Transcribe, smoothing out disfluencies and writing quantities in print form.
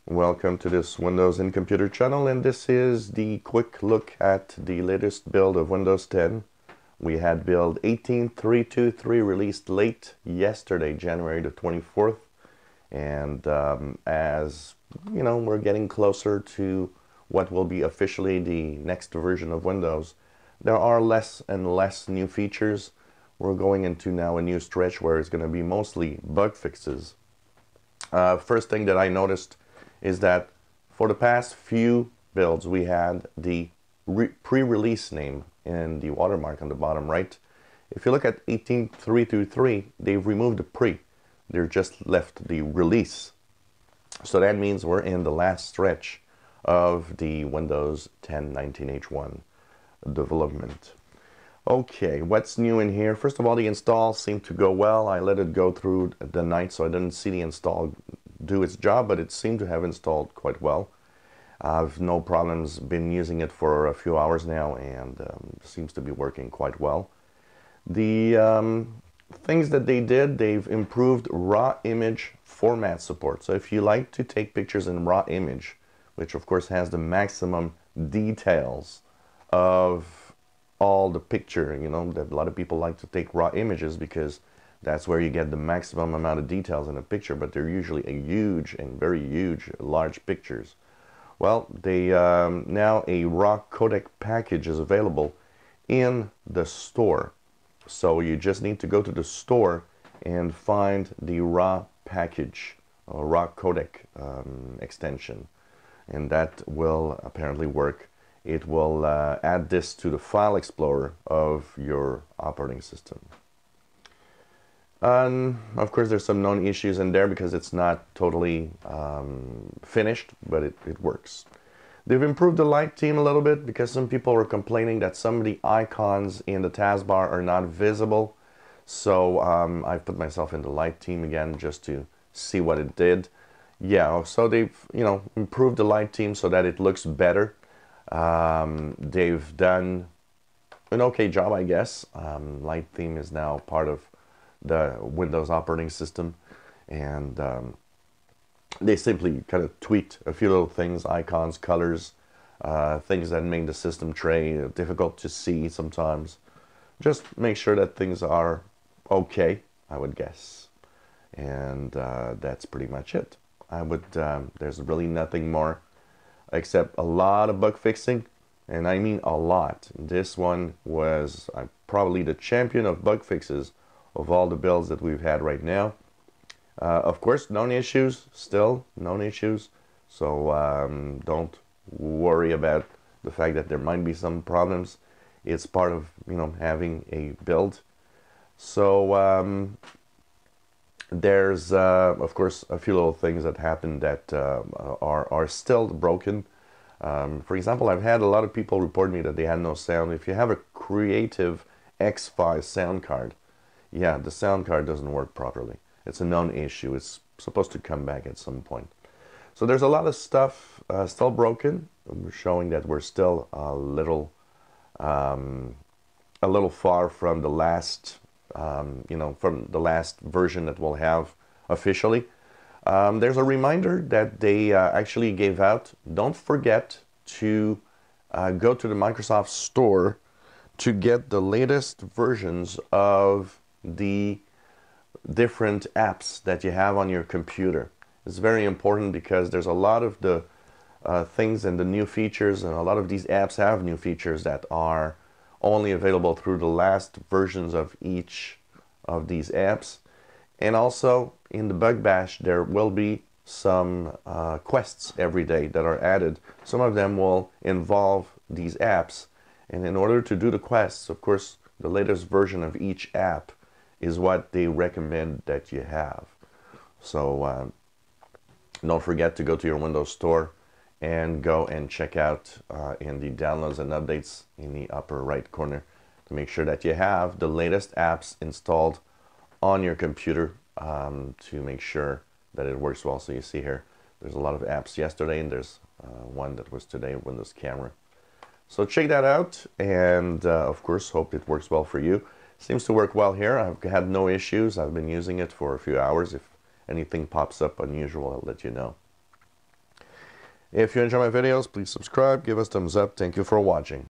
Welcome to this Windows and Computer channel, and this is the quick look at the latest build of Windows 10. We had build 18323 released late yesterday, January the 24th, and as you know, we're getting closer to what will be officially the next version of Windows. There are less and less new features. We're going into now a new stretch where it's going to be mostly bug fixes. First thing that I noticed is that for the past few builds we had the pre-release name in the watermark on the bottom right. If you look at 18323, they've removed the pre. They're just left the release. So that means we're in the last stretch of the Windows 10 19H1 development. Okay, what's new in here? First of all, the install seemed to go well. I let it go through the night, so I didn't see the install do its job, but it seemed to have installed quite well. I've no problems, been using it for a few hours now, and seems to be working quite well. The things that they did, they've improved raw image format support. So if you like to take pictures in raw image, which of course has the maximum details of all the picture, you know, that a lot of people like to take raw images because that's where you get the maximum amount of details in a picture, but they're usually a huge and very huge, large pictures. Well, they now a raw codec package is available in the store. So you just need to go to the store and find the raw package, or raw codec extension, and that will apparently work. It will add this to the file explorer of your operating system. And of course there's some known issues in there because it's not totally finished, but it works. They've improved the light theme a little bit because some people were complaining that some of the icons in the taskbar are not visible. So I've put myself in the light theme again just to see what it did. Yeah, so they've improved the light theme so that it looks better. They've done an okay job, I guess. Light theme is now part of the Windows operating system, and they simply kind of tweaked a few little things, icons, colors, things that make the system tray difficult to see sometimes. Just make sure that things are okay, I would guess. And that's pretty much it. There's really nothing more except a lot of bug fixing, and I mean a lot. This one was probably the champion of bug fixes of all the builds that we've had right now. Of course, known issues, still known issues, so don't worry about the fact that there might be some problems. It's part of having a build. So there's of course a few little things that happen that are still broken. For example, I've had a lot of people report me that they had no sound. If you have a Creative X5 sound card, yeah, the sound card doesn't work properly. It's a known issue. It's supposed to come back at some point. So there's a lot of stuff still broken, showing that we're still a little far from the last, from the last version that we'll have officially. There's a reminder that they actually gave out. Don't forget to go to the Microsoft Store to get the latest versions of the different apps that you have on your computer. It's very important because there's a lot of the things and the new features, and a lot of these apps have new features that are only available through the last versions of each of these apps. And also in the Bug Bash there will be some quests every day that are added. Some of them will involve these apps, and in order to do the quests, of course, the latest version of each app is what they recommend that you have. So don't forget to go to your Windows Store and go and check out in the downloads and updates in the upper right corner to make sure that you have the latest apps installed on your computer, to make sure that it works well. So you see here, there's a lot of apps yesterday, and there's one that was today, Windows Camera. So check that out, and of course hope it works well for you. Seems to work well here. I've had no issues. I've been using it for a few hours. If anything pops up unusual, I'll let you know. If you enjoy my videos, please subscribe, give us thumbs up. Thank you for watching.